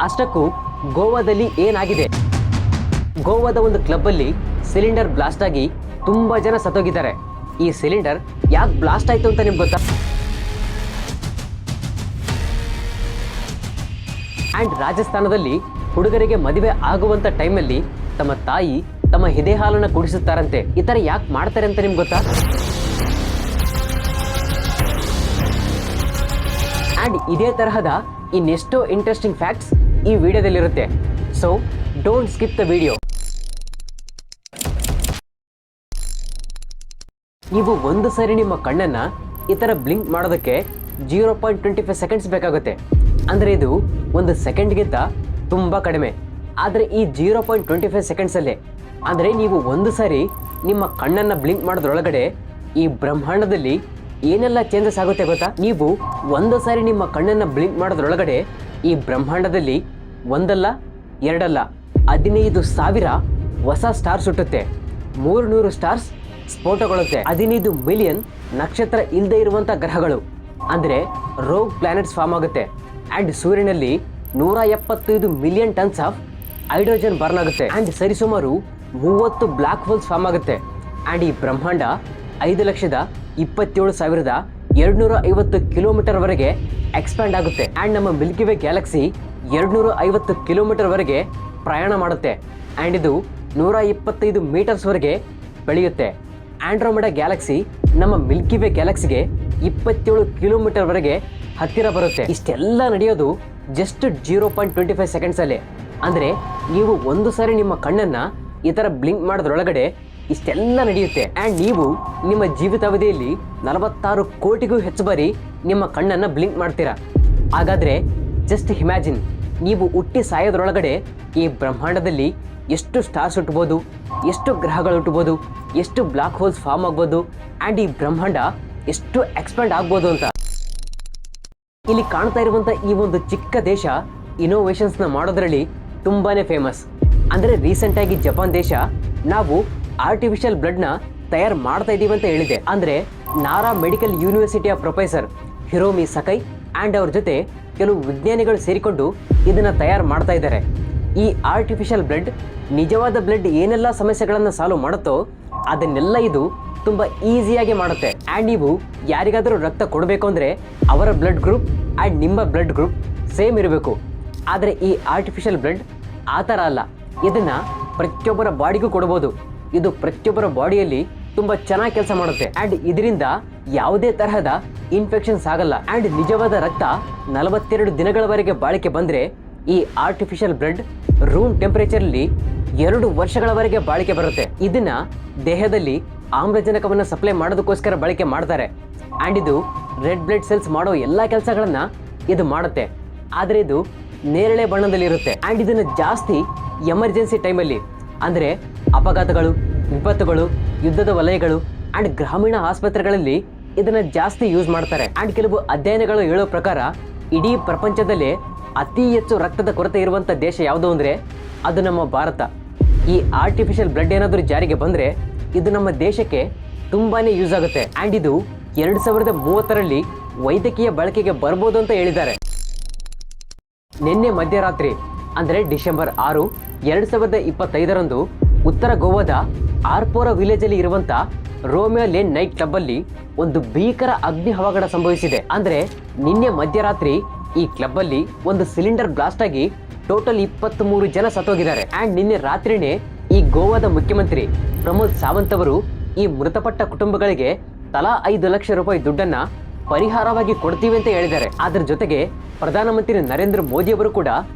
ಅಷ್ಟಕ್ಕೂ ಗೋವಾದಲ್ಲಿ ಏನಾಗಿದೆ? ಗೋವಾದ ಒಂದು ಕ್ಲಬ್ಬಲ್ಲಿ ಸಿಲಿಂಡರ್ ಬ್ಲಾಸ್ಟ್ ಆಗಿ ತುಂಬಾ ಜನ ಸತ್ತೋಗಿದ್ದಾರೆ. ಈ ಸಿಲಿಂಡರ್ ಯಾಕೆ ಬ್ಲಾಸ್ಟ್ ಆಯ್ತು ಅಂತ ನಿಮ್ಗೆ ಗೊತ್ತಾ? ಅಂಡ್ ರಾಜಸ್ಥಾನದಲ್ಲಿ ಹುಡುಗರಿಗೆ ಮದುವೆ ಆಗುವಂತ ಟೈಮಲ್ಲಿ ತಮ್ಮ ತಾಯಿ ತಮ್ಮ ಎದೆ ಹಾಲನ್ನು ಕುಡಿಸುತ್ತಾರಂತೆ. ಈ ತರ ಯಾಕೆ ಮಾಡ್ತಾರೆ ಅಂತ ನಿಮ್ಗೆ ಗೊತ್ತಾ? ಅಂಡ್ ಇದೇ ತರಹದ ಇನ್ನೆಷ್ಟೋ ಇಂಟ್ರೆಸ್ಟಿಂಗ್ ಫ್ಯಾಕ್ಟ್ಸ್ ಈ ವಿಡಿಯೋದಲ್ಲಿರುತ್ತೆ. So don't skip the video. ನೀವು ಒಂದು ಸಾರಿ ನಿಮ್ಮ ಕಣ್ಣನ್ನ ಈ ತರ ಬ್ಲಿಂಕ್ ಮಾಡೋದಕ್ಕೆ 0.25 ಸೆಕೆಂಡ್ಸ್ ಬೇಕಾಗುತ್ತೆ. ಅಂದ್ರೆ ಇದು ಒಂದು ಸೆಕೆಂಡ್ಗಿಂತ ತುಂಬಾ ಕಡಿಮೆ. ಆದರೆ ಈ 0.25 ಸೆಕೆಂಡ್ಸ್ ಅಲ್ಲೇ ಅಂದ್ರೆ ನೀವು ಒಂದು ಸಾರಿ ನಿಮ್ಮ ಕಣ್ಣನ್ನ ಬ್ಲಿಂಕ್ ಮಾಡೋದ್ರೊಳಗಡೆ ಈ ಬ್ರಹ್ಮಾಂಡದಲ್ಲಿ ಏನೆಲ್ಲ ಚೇಂಜಸ್ ಆಗುತ್ತೆ ಗೊತ್ತಾ? ನೀವು ಒಂದು ಸಾರಿ ನಿಮ್ಮ ಕಣ್ಣನ್ನ ಬ್ಲಿಂಕ್ ಮಾಡೋದ್ರೊಳಗಡೆ ಈ ಬ್ರಹ್ಮಾಂಡದಲ್ಲಿ ಒಂದಲ್ಲ ಎರಡಲ್ಲ 15,000 ಹೊಸ ಸ್ಟಾರ್ಸ್ ಹುಟ್ಟುತ್ತೆ. 300 ಸ್ಟಾರ್ಸ್ ಸ್ಫೋಟಗೊಳ್ಳುತ್ತೆ. 15 ಮಿಲಿಯನ್ ನಕ್ಷತ್ರ ಇಲ್ಲದೆ ಇರುವಂತ ಗ್ರಹಗಳು ಅಂದ್ರೆ ರೋಗ್ ಪ್ಲಾನೆಟ್ಸ್ ಫಾರ್ಮ್ ಆಗುತ್ತೆ. ಅಂಡ್ ಸೂರ್ಯನಲ್ಲಿ 175 million tons of hydrogen burn ಆಗುತ್ತೆ. ಅಂಡ್ ಸರಿಸುಮಾರು 30 ಬ್ಲಾಕ್ ಹೋಲ್ಸ್ ಫಾರ್ಮ್ ಆಗುತ್ತೆ. ಅಂಡ್ ಈ ಬ್ರಹ್ಮಾಂಡ 5,27,250 ಕಿಲೋಮೀಟರ್ ವರೆಗೆ ಎಕ್ಸ್ಪ್ಯಾಂಡ್ ಆಗುತ್ತೆ. ಅಂಡ್ ನಮ್ಮ ಮಿಲ್ಕಿ ವೇ ಗ್ಯಾಲಕ್ಸಿ 250 ಕಿಲೋಮೀಟರ್ ವರೆಗೆ ಪ್ರಯಾಣ ಮಾಡುತ್ತೆ. ಅಂಡ್ ಇದು 125 ಮೀಟರ್ಸ್ ವರೆಗೆ ಬೆಳೆಯುತ್ತೆ. ಆಂಡ್ರೋಮೆಡಾ ಗ್ಯಾಲಕ್ಸಿ ನಮ್ಮ ಮಿಲ್ಕಿ ವೇ ಗ್ಯಾಲಕ್ಸಿಗೆ 27 ಕಿಲೋಮೀಟರ್ ವರೆಗೆ ಹತ್ತಿರ ಬರುತ್ತೆ. ಇಷ್ಟೆಲ್ಲ ನಡೆಯೋದು ಜಸ್ಟ್ 0.25 ಸೆಕೆಂಡ್ಸ್ ಅಲ್ಲೇ. ಅಂದ್ರೆ ನೀವು ಒಂದು ಸಾರಿ ನಿಮ್ಮ ಕಣ್ಣನ್ನ ಈ ತರ ಬ್ಲಿಂಕ್ ಮಾಡೋದ್ರೊಳಗಡೆ ಇಷ್ಟೆಲ್ಲ ನಡೆಯುತ್ತೆ. ಅಂಡ್ ನೀವು ನಿಮ್ಮ ಜೀವಿತಾವಧಿಯಲ್ಲಿ 46 ಕೋಟಿಗೂ ಹೆಚ್ಚು ಬಾರಿ ನಿಮ್ಮ ಕಣ್ಣನ್ನ ಬ್ಲಿಂಕ್ ಮಾಡ್ತೀರಾ. ಹಾಗಾದ್ರೆ ಜಸ್ಟ್ ಇಮ್ಯಾಜಿನ್, ನೀವು ಹುಟ್ಟಿ ಸಾಯೋದ್ರೊಳಗಡೆ ಈ ಬ್ರಹ್ಮಾಂಡದಲ್ಲಿ ಎಷ್ಟು ಸ್ಟಾರ್ಸ್ ಹುಟ್ಟಬಹುದು, ಎಷ್ಟು ಗ್ರಹಗಳು ಹುಟ್ಟಬಹುದು, ಎಷ್ಟು ಬ್ಲಾಕ್ ಹೋಲ್ಸ್ ಫಾರ್ಮ್ ಆಗ್ಬೋದು, ಅಂಡ್ ಈ ಬ್ರಹ್ಮಾಂಡ ಎಷ್ಟು ಎಕ್ಸ್ಪ್ಯಾಂಡ್ ಆಗ್ಬೋದು ಅಂತ. ಇಲ್ಲಿ ಕಾಣ್ತಾ ಇರುವಂತ ಈ ಒಂದು ಚಿಕ್ಕ ದೇಶ ಇನೋವೇಷನ್ಸ್ ನ ಮಾಡೋದ್ರಲ್ಲಿ ತುಂಬಾನೇ ಫೇಮಸ್. ಅಂದ್ರೆ ರೀಸೆಂಟ್ ಆಗಿ ಜಪಾನ್ ದೇಶ ನಾವು ಆರ್ಟಿಫಿಷಿಯಲ್ ಬ್ಲಡ್ ನ ತಯಾರು ಮಾಡ್ತಾ ಇದೀವಿ ಅಂತ ಹೇಳಿದೆ. ಅಂದ್ರೆ ನಾರಾ ಮೆಡಿಕಲ್ ಯೂನಿವರ್ಸಿಟಿಯ ಪ್ರೊಫೆಸರ್ ಹಿರೋಮಿ ಸಕೈ ಅಂಡ್ ಅವ್ರ ಜೊತೆ ಕೆಲವು ವಿಜ್ಞಾನಿಗಳು ಸೇರಿಕೊಂಡು ಇದನ್ನ ತಯಾರು ಮಾಡ್ತಾ ಇದ್ದಾರೆ. ಈ ಆರ್ಟಿಫಿಷಿಯಲ್ ಬ್ಲಡ್ ನಿಜವಾದ ಬ್ಲಡ್ ಏನೆಲ್ಲ ಸಮಸ್ಯೆಗಳನ್ನ ಸಾಲ್ವ್ ಮಾಡುತ್ತೋ ಅದನ್ನೆಲ್ಲ ಇದು ತುಂಬಾ ಈಸಿಯಾಗಿ ಮಾಡುತ್ತೆ. ಅಂಡ್ ನೀವು ಯಾರಿಗಾದರೂ ರಕ್ತ ಕೊಡಬೇಕು ಅಂದ್ರೆ ಅವರ ಬ್ಲಡ್ ಗ್ರೂಪ್ ಅಂಡ್ ನಿಮ್ಮ ಬ್ಲಡ್ ಗ್ರೂಪ್ ಸೇಮ್ ಇರಬೇಕು. ಆದರೆ ಈ ಆರ್ಟಿಫಿಷಿಯಲ್ ಬ್ಲಡ್ ಆ ಥರ ಅಲ್ಲ. ಇದನ್ನ ಪ್ರತಿಯೊಬ್ಬರ ಬಾಡಿಗೂ ಕೊಡಬಹುದು. ಇದು ಪ್ರತಿಯೊಬ್ಬರ ಬಾಡಿಯಲ್ಲಿ ತುಂಬಾ ಚೆನ್ನಾಗಿ ಕೆಲಸ ಮಾಡುತ್ತೆ. ಅಂಡ್ ಇದರಿಂದ ಯಾವುದೇ ತರಹದ ಇನ್ಫೆಕ್ಷನ್ಸ್ ಆಗಲ್ಲ. ಅಂಡ್ ನಿಜವಾದ ರಕ್ತ 42 ದಿನಗಳವರೆಗೆ ಬಾಳಿಕೆ ಬಂದ್ರೆ ಈ ಆರ್ಟಿಫಿಷಿಯಲ್ ಬ್ಲಡ್ ರೂಮ್ ಟೆಂಪರೇಚರ್ ಅಲ್ಲಿ 2 ವರ್ಷಗಳವರೆಗೆ ಬಾಳಿಕೆ ಬರುತ್ತೆ. ಇದನ್ನ ದೇಹದಲ್ಲಿ ಆಮ್ಲಜನಕವನ್ನು ಸಪ್ಲೈ ಮಾಡೋದಕ್ಕೋಸ್ಕರ ಬಳಕೆ ಮಾಡ್ತಾರೆ. ಅಂಡ್ ಇದು ರೆಡ್ ಬ್ಲಡ್ ಸೆಲ್ಸ್ ಮಾಡೋ ಎಲ್ಲಾ ಕೆಲಸಗಳನ್ನ ಇದು ಮಾಡುತ್ತೆ. ಆದ್ರೆ ಇದು ನೇರಳೆ ಬಣ್ಣದಲ್ಲಿ ಇರುತ್ತೆ. ಅಂಡ್ ಇದನ್ನ ಜಾಸ್ತಿ ಎಮರ್ಜೆನ್ಸಿ ಟೈಮಲ್ಲಿ ಅಂದ್ರೆ ಅಪಘಾತಗಳು, ವಿಪತ್ತುಗಳು, ಯುದ್ಧದ ವಲಯಗಳು ಅಂಡ್ ಗ್ರಾಮೀಣ ಆಸ್ಪತ್ರೆಗಳಲ್ಲಿ ಇದನ್ನ ಜಾಸ್ತಿ ಯೂಸ್ ಮಾಡ್ತಾರೆ. ಅಂಡ್ ಕೆಲವು ಅಧ್ಯಯನಗಳು ಹೇಳೋ ಪ್ರಕಾರ ಇಡೀ ಪ್ರಪಂಚದಲ್ಲೇ ಅತಿ ಹೆಚ್ಚು ರಕ್ತದ ಕೊರತೆ ಇರುವಂತ ದೇಶ ಯಾವುದು ಅಂದ್ರೆ ಅದು ನಮ್ಮ ಭಾರತ. ಈ ಆರ್ಟಿಫಿಷಿಯಲ್ ಬ್ಲಡ್ ಏನಾದರೂ ಜಾರಿಗೆ ಬಂದ್ರೆ ಇದು ನಮ್ಮ ದೇಶಕ್ಕೆ ತುಂಬಾನೇ ಯೂಸ್ ಆಗುತ್ತೆ. ಅಂಡ್ ಇದು 2030ರಲ್ಲಿ ವೈದ್ಯಕೀಯ ಬಳಕೆಗೆ ಬರ್ಬೋದು ಅಂತ ಹೇಳಿದ್ದಾರೆ. ನಿನ್ನೆ ಮಧ್ಯರಾತ್ರಿ ಅಂದ್ರೆ ಡಿಸೆಂಬರ್ 6, 2025ರಂದು ಉತ್ತರ ಗೋವಾದ ಆರ್ಪೋರಾ ವಿಲೇಜ್ ಅಲ್ಲಿ ಇರುವಂತ ರೋಮಿಯೋ ಲೇನ್ ನೈಟ್ ಕ್ಲಬ್ ಅಲ್ಲಿ ಒಂದು ಭೀಕರ ಅಗ್ನಿ ಅವಘಡ ಸಂಭವಿಸಿದೆ. ಅಂದ್ರೆ ನಿನ್ನೆ ಮಧ್ಯರಾತ್ರಿ ಈ ಕ್ಲಬ್ ಅಲ್ಲಿ ಒಂದು ಸಿಲಿಂಡರ್ ಬ್ಲಾಸ್ಟ್ ಆಗಿ ಟೋಟಲ್ 23 ಜನ ಸತ್ತೋಗಿದ್ದಾರೆ. ಅಂಡ್ ನಿನ್ನೆ ರಾತ್ರಿನೇ ಈ ಗೋವಾದ ಮುಖ್ಯಮಂತ್ರಿ ಪ್ರಮೋದ್ ಸಾವಂತ್ ಅವರು ಈ ಮೃತಪಟ್ಟ ಕುಟುಂಬಗಳಿಗೆ ತಲಾ 5 ಲಕ್ಷ ರೂಪಾಯಿ ದುಡ್ಡನ್ನ ಪರಿಹಾರವಾಗಿ ಕೊಡ್ತೀವಿ ಅಂತ ಹೇಳಿದ್ದಾರೆ. ಅದ್ರ ಜೊತೆಗೆ ಪ್ರಧಾನಮಂತ್ರಿ ನರೇಂದ್ರ ಮೋದಿ ಅವರು ಕೂಡ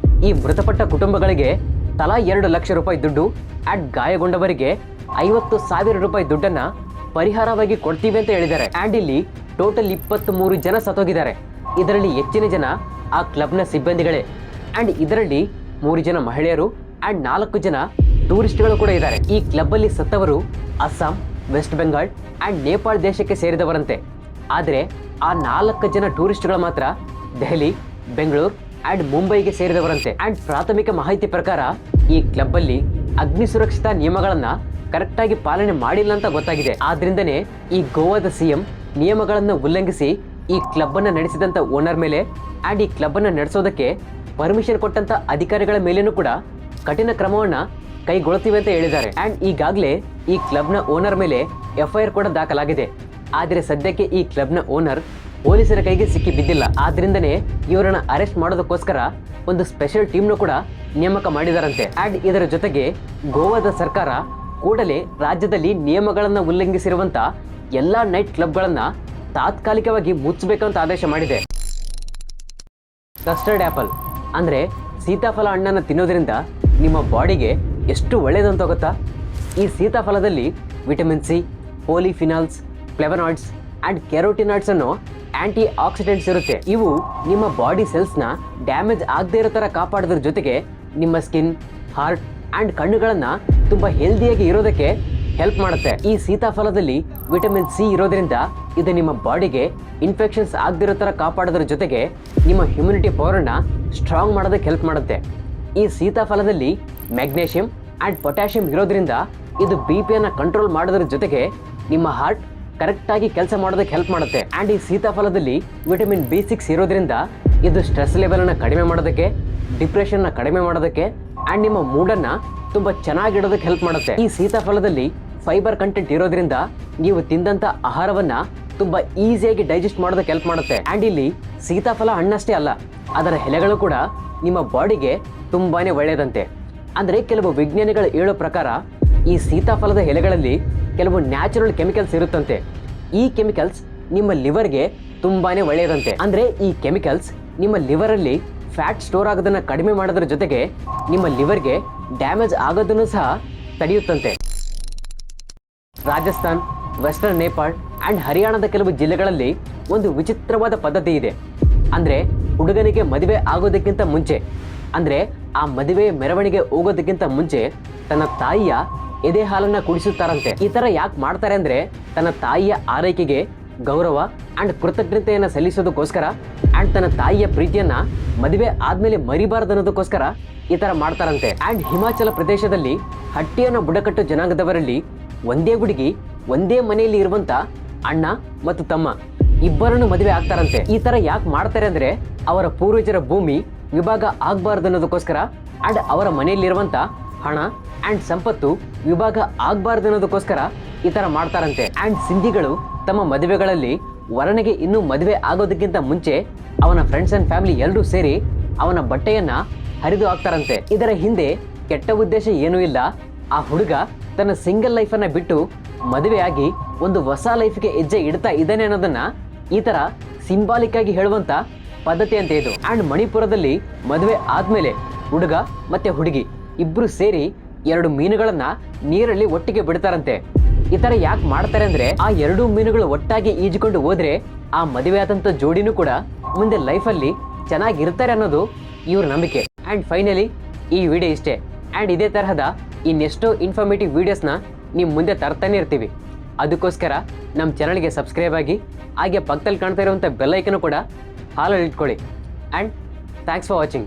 ಈ ಮೃತಪಟ್ಟ ಕುಟುಂಬಗಳಿಗೆ ತಲಾ 2 ಲಕ್ಷ ರೂಪಾಯಿ ದುಡ್ಡು ಅಂಡ್ ಗಾಯಗೊಂಡವರಿಗೆ 50,000 ರೂಪಾಯಿ ದುಡ್ಡನ್ನ ಪರಿಹಾರವಾಗಿ ಕೊಡ್ತೀವಿ ಅಂತ ಹೇಳಿದ್ದಾರೆ. ಅಂಡ್ ಇಲ್ಲಿ ಟೋಟಲ್ 23 ಜನ ಸತ್ತೋಗಿದ್ದಾರೆ. ಇದರಲ್ಲಿ ಹೆಚ್ಚಿನ ಜನ ಆ ಕ್ಲಬ್ನ ಸಿಬ್ಬಂದಿಗಳೇ. ಅಂಡ್ ಇದರಲ್ಲಿ 3 ಜನ ಮಹಿಳೆಯರು ಅಂಡ್ 4 ಜನ ಟೂರಿಸ್ಟ್ಗಳು ಕೂಡ ಇದ್ದಾರೆ. ಈ ಕ್ಲಬ್ ಅಲ್ಲಿ ಸತ್ತವರು ಅಸ್ಸಾಂ, ವೆಸ್ಟ್ ಬೆಂಗಾಲ್ ಅಂಡ್ ನೇಪಾಳ ದೇಶಕ್ಕೆ ಸೇರಿದವರಂತೆ. ಆದರೆ ಆ 4 ಜನ ಟೂರಿಸ್ಟ್ಗಳು ಮಾತ್ರ ದೆಹಲಿ, ಬೆಂಗಳೂರು ಅಂಡ್ ಮುಂಬೈಗೆ ಸೇರಿದವರಂತೆ. ಅಂಡ್ ಪ್ರಾಥಮಿಕ ಮಾಹಿತಿ ಪ್ರಕಾರ ಈ ಕ್ಲಬ್ ಅಲ್ಲಿ ಅಗ್ನಿ ಸುರಕ್ಷತಾ ನಿಯಮಗಳನ್ನ ಕರೆಕ್ಟ್ ಆಗಿ ಪಾಲನೆ ಮಾಡಿಲ್ಲ ಅಂತ ಗೊತ್ತಾಗಿದೆ. ಆದ್ರಿಂದನೇ ಈ ಗೋವಾದ ಸಿಎಂ ನಿಯಮಗಳನ್ನು ಉಲ್ಲಂಘಿಸಿ ಈ ಕ್ಲಬ್ ಅನ್ನ ನಡೆಸಿದಂತ ಓನರ್ ಮೇಲೆ ಅಂಡ್ ಈ ಕ್ಲಬ್ ಅನ್ನ ನಡೆಸೋದಕ್ಕೆ ಪರ್ಮಿಷನ್ ಕೊಟ್ಟಂತ ಅಧಿಕಾರಿಗಳ ಮೇಲೇನೂ ಕೂಡ ಕಠಿಣ ಕ್ರಮವನ್ನ ಕೈಗೊಳ್ಳುತ್ತೀವಿ ಅಂತ ಹೇಳಿದ್ದಾರೆ. ಅಂಡ್ ಈಗಾಗಲೇ ಈ ಕ್ಲಬ್ನ ಓನರ್ ಮೇಲೆ FIR ಕೂಡ ದಾಖಲಾಗಿದೆ. ಆದರೆ ಸದ್ಯಕ್ಕೆ ಈ ಕ್ಲಬ್ನ ಓನರ್ ಪೊಲೀಸರ ಕೈಗೆ ಸಿಕ್ಕಿ ಬಿದ್ದಿಲ್ಲ. ಆದ್ರಿಂದನೇ ಇವರನ್ನ ಅರೆಸ್ಟ್ ಮಾಡೋದಕ್ಕೋಸ್ಕರ ಒಂದು ಸ್ಪೆಷಲ್ ಟೀಮ್ನು ಕೂಡ ನೇಮಕ ಮಾಡಿದಾರಂತೆ. ಅಂಡ್ ಇದರ ಜೊತೆಗೆ ಗೋವಾದ ಸರ್ಕಾರ ಕೂಡಲೇ ರಾಜ್ಯದಲ್ಲಿ ನಿಯಮಗಳನ್ನು ಉಲ್ಲಂಘಿಸಿರುವಂತ ಎಲ್ಲಾ ನೈಟ್ ಕ್ಲಬ್ಗಳನ್ನ ತಾತ್ಕಾಲಿಕವಾಗಿ ಮುಚ್ಚಬೇಕಂತ ಆದೇಶ ಮಾಡಿದೆ. ಕಸ್ಟರ್ಡ್ ಆಪಲ್ ಅಂದ್ರೆ ಸೀತಾಫಲ ಹಣ್ಣನ್ನು ತಿನ್ನೋದ್ರಿಂದ ನಿಮ್ಮ ಬಾಡಿಗೆ ಎಷ್ಟು ಒಳ್ಳೆಯದಂತ ಗೊತ್ತಾ? ಈ ಸೀತಾಫಲದಲ್ಲಿ vitamin C, ಪೋಲಿಫಿನಾಲ್ಸ್, flavonoids and carotenoids ಅನ್ನೋ ಆಂಟಿ ಆಕ್ಸಿಡೆಂಟ್ಸ್ ಇರುತ್ತೆ. ಇವು ನಿಮ್ಮ ಬಾಡಿ ಸೆಲ್ಸ್ನ ಡ್ಯಾಮೇಜ್ ಆಗದೇ ಇರೋ ಥರ ಕಾಪಾಡೋದ್ರ ಜೊತೆಗೆ ನಿಮ್ಮ ಸ್ಕಿನ್, ಹಾರ್ಟ್ ಅಂಡ್ ಕಣ್ಣುಗಳನ್ನ ತುಂಬಾ ಹೆಲ್ದಿಯಾಗಿ ಇರೋದಕ್ಕೆ ಹೆಲ್ಪ್ ಮಾಡುತ್ತೆ. ಈ ಸೀತಾಫಲದಲ್ಲಿ ವಿಟಮಿನ್ ಸಿ ಇರೋದ್ರಿಂದ ಇದು ನಿಮ್ಮ ಬಾಡಿಗೆ ಇನ್ಫೆಕ್ಷನ್ಸ್ ಆಗದಿರೋ ಥರ ಕಾಪಾಡೋದ್ರ ಜೊತೆಗೆ ನಿಮ್ಮ ಹ್ಯುಮಿನಿಟಿ ಪವರನ್ನ ಸ್ಟ್ರಾಂಗ್ ಮಾಡೋದಕ್ಕೆ ಹೆಲ್ಪ್ ಮಾಡುತ್ತೆ. ಈ ಸೀತಾಫಲದಲ್ಲಿ ಮ್ಯಾಗ್ನೇಷಿಯಂ ಅಂಡ್ ಪೊಟ್ಯಾಷಿಯಂ ಇರೋದ್ರಿಂದ ಇದು BPಯನ್ನು ಕಂಟ್ರೋಲ್ ಮಾಡೋದ್ರ ಜೊತೆಗೆ ನಿಮ್ಮ ಹಾರ್ಟ್ ಕರೆಕ್ಟಾಗಿ ಕೆಲಸ ಮಾಡೋದಕ್ಕೆ ಹೆಲ್ಪ್ ಮಾಡುತ್ತೆ. ಆ್ಯಂಡ್ ಈ ಸೀತಾಫಲದಲ್ಲಿ ವಿಟಮಿನ್ B6 ಇರೋದ್ರಿಂದ ಇದು ಸ್ಟ್ರೆಸ್ ಲೆವೆಲನ್ನು ಕಡಿಮೆ ಮಾಡೋದಕ್ಕೆ, ಡಿಪ್ರೆಷನ್ನ ಕಡಿಮೆ ಮಾಡೋದಕ್ಕೆ ಆ್ಯಂಡ್ ನಿಮ್ಮ ಮೂಡನ್ನು ತುಂಬ ಚೆನ್ನಾಗಿಡೋದಕ್ಕೆ ಹೆಲ್ಪ್ ಮಾಡುತ್ತೆ. ಈ ಸೀತಾಫಲದಲ್ಲಿ ಫೈಬರ್ ಕಂಟೆಂಟ್ ಇರೋದ್ರಿಂದ ನೀವು ತಿಂದಂಥ ಆಹಾರವನ್ನು ತುಂಬ ಈಸಿಯಾಗಿ ಡೈಜೆಸ್ಟ್ ಮಾಡೋದಕ್ಕೆ ಹೆಲ್ಪ್ ಮಾಡುತ್ತೆ. ಆ್ಯಂಡ್ ಇಲ್ಲಿ ಸೀತಾಫಲ ಹಣ್ಣಷ್ಟೇ ಅಲ್ಲ, ಅದರ ಎಲೆಗಳು ಕೂಡ ನಿಮ್ಮ ಬಾಡಿಗೆ ತುಂಬಾ ಒಳ್ಳೆಯದಂತೆ. ಅಂದರೆ ಕೆಲವು ವಿಜ್ಞಾನಿಗಳು ಹೇಳೋ ಪ್ರಕಾರ ಈ ಸೀತಾಫಲದ ಎಲೆಗಳಲ್ಲಿ ಕೆಲವು ನ್ಯಾಚುರಲ್ ಕೆಮಿಕಲ್ಸ್ ಇರುತ್ತಂತೆ. ಈ ಕೆಮಿಕಲ್ಸ್ ನಿಮ್ಮ ಲಿವರ್ಗೆ ತುಂಬಾ ಒಳ್ಳೆಯದಂತೆ. ಅಂದರೆ ಈ ಕೆಮಿಕಲ್ಸ್ ನಿಮ್ಮ ಲಿವರಲ್ಲಿ ಫ್ಯಾಟ್ ಸ್ಟೋರ್ ಆಗೋದನ್ನು ಕಡಿಮೆ ಮಾಡೋದ್ರ ಜೊತೆಗೆ ನಿಮ್ಮ ಲಿವರ್ಗೆ ಡ್ಯಾಮೇಜ್ ಆಗೋದನ್ನು ಸಹ ತಡೆಯುತ್ತಂತೆ. ರಾಜಸ್ಥಾನ್, ವೆಸ್ಟರ್ನ್ ನೇಪಾಳ್ ಆ್ಯಂಡ್ ಹರಿಯಾಣದ ಕೆಲವು ಜಿಲ್ಲೆಗಳಲ್ಲಿ ಒಂದು ವಿಚಿತ್ರವಾದ ಪದ್ಧತಿ ಇದೆ. ಅಂದರೆ ಹುಡುಗನಿಗೆ ಮದುವೆ ಆಗೋದಕ್ಕಿಂತ ಮುಂಚೆ, ಅಂದರೆ ಆ ಮದುವೆ ಮೆರವಣಿಗೆ ಹೋಗೋದಕ್ಕಿಂತ ಮುಂಚೆ ತನ್ನ ತಾಯಿಯ ಎದೆ ಹಾಲನ್ನು ಕುಡಿಸುತ್ತಾರಂತೆ. ಈ ಥರ ಯಾಕೆ ಮಾಡ್ತಾರೆ ಅಂದರೆ ತನ್ನ ತಾಯಿಯ ಆರೈಕೆಗೆ ಗೌರವ ಆ್ಯಂಡ್ ಕೃತಜ್ಞತೆಯನ್ನು ಸಲ್ಲಿಸೋದಕ್ಕೋಸ್ಕರ ಆ್ಯಂಡ್ ತನ್ನ ತಾಯಿಯ ಪ್ರೀತಿಯನ್ನು ಮದುವೆ ಆದಮೇಲೆ ಮರಿಬಾರ್ದು ಅನ್ನೋದಕ್ಕೋಸ್ಕರ ಈ ಥರ ಮಾಡ್ತಾರಂತೆ. ಆ್ಯಂಡ್ ಹಿಮಾಚಲ ಪ್ರದೇಶದಲ್ಲಿ ಹಟ್ಟಿಯನ್ನು ಬುಡಕಟ್ಟು ಜನಾಂಗದವರಲ್ಲಿ ಒಂದೇ ಹುಡುಗಿ ಒಂದೇ ಮನೆಯಲ್ಲಿ ಇರುವಂಥ ಅಣ್ಣ ಮತ್ತು ತಮ್ಮ ಇಬ್ಬರನ್ನು ಮದುವೆ ಆಗ್ತಾರಂತೆ. ಈ ಥರ ಯಾಕೆ ಮಾಡ್ತಾರೆ ಅಂದರೆ ಅವರ ಪೂರ್ವಜರ ಭೂಮಿ ವಿಭಾಗ ಆಗಬಾರ್ದು ಅನ್ನೋದಕ್ಕೋಸ್ಕರ ಆ್ಯಂಡ್ ಅವರ ಮನೆಯಲ್ಲಿರುವಂಥ ಹಣ ಆ್ಯಂಡ್ ಸಂಪತ್ತು ವಿಭಾಗ ಆಗಬಾರ್ದು ಅನ್ನೋದಕ್ಕೋಸ್ಕರ ಈ ಥರ ಮಾಡ್ತಾರಂತೆ. ಆ್ಯಂಡ್ ಸಿಂಧಿಗಳು ತಮ್ಮ ಮದುವೆಗಳಲ್ಲಿ ವರನಿಗೆ ಇನ್ನೂ ಮದುವೆ ಆಗೋದಕ್ಕಿಂತ ಮುಂಚೆ ಅವನ ಫ್ರೆಂಡ್ಸ್ ಆ್ಯಂಡ್ ಫ್ಯಾಮಿಲಿ ಎಲ್ಲರೂ ಸೇರಿ ಅವನ ಬಟ್ಟೆಯನ್ನು ಹರಿದು ಹಾಕ್ತಾರಂತೆ. ಇದರ ಹಿಂದೆ ಕೆಟ್ಟ ಉದ್ದೇಶ ಏನೂ ಇಲ್ಲ. ಆ ಹುಡುಗ ತನ್ನ ಸಿಂಗಲ್ ಲೈಫನ್ನು ಬಿಟ್ಟು ಮದುವೆಯಾಗಿ ಒಂದು ಹೊಸ ಲೈಫ್ಗೆ ಹೆಜ್ಜೆ ಇಡ್ತಾ ಇದ್ದಾನೆ ಅನ್ನೋದನ್ನ ಈ ಥರ ಸಿಂಬಾಲಿಕ್ ಆಗಿ ಹೇಳುವಂಥ ಪದ್ಧತಿ ಅಂತ ಇದು. ಆ್ಯಂಡ್ ಮಣಿಪುರದಲ್ಲಿ ಮದುವೆ ಆದಮೇಲೆ ಹುಡುಗ ಮತ್ತು ಹುಡುಗಿ ಇಬ್ಬರು ಸೇರಿ 2 ಮೀನುಗಳನ್ನು ನೀರಲ್ಲಿ ಒಟ್ಟಿಗೆ ಬಿಡ್ತಾರಂತೆ. ಈ ಥರ ಯಾಕೆ ಮಾಡ್ತಾರೆ ಅಂದರೆ ಆ 2 ಮೀನುಗಳು ಒಟ್ಟಾಗಿ ಈಜಿಕೊಂಡು ಹೋದರೆ ಆ ಮದುವೆ ಆದಂಥ ಜೋಡಿನೂ ಕೂಡ ಮುಂದೆ ಲೈಫಲ್ಲಿ ಚೆನ್ನಾಗಿರ್ತಾರೆ ಅನ್ನೋದು ಇವ್ರ ನಂಬಿಕೆ. ಆ್ಯಂಡ್ ಫೈನಲಿ ಈ ವಿಡಿಯೋ ಇಷ್ಟೇ. ಆ್ಯಂಡ್ ಇದೇ ತರಹದ ಇನ್ನೆಷ್ಟೋ ಇನ್ಫಾರ್ಮೇಟಿವ್ ವೀಡಿಯೋಸ್ನ ನಿಮ್ಮ ಮುಂದೆ ತರ್ತಾನೆ ಇರ್ತೀವಿ. ಅದಕ್ಕೋಸ್ಕರ ನಮ್ಮ ಚಾನಲ್ಗೆ ಸಬ್ಸ್ಕ್ರೈಬ್ ಆಗಿ, ಹಾಗೆ ಪಕ್ಕದಲ್ಲಿ ಕಾಣ್ತಾ ಇರುವಂಥ ಬೆಲ್ ಐಕನ್ ಕೂಡ ಹಾಲಲ್ಲಿ ಇಟ್ಕೊಳ್ಳಿ. And thanks for watching.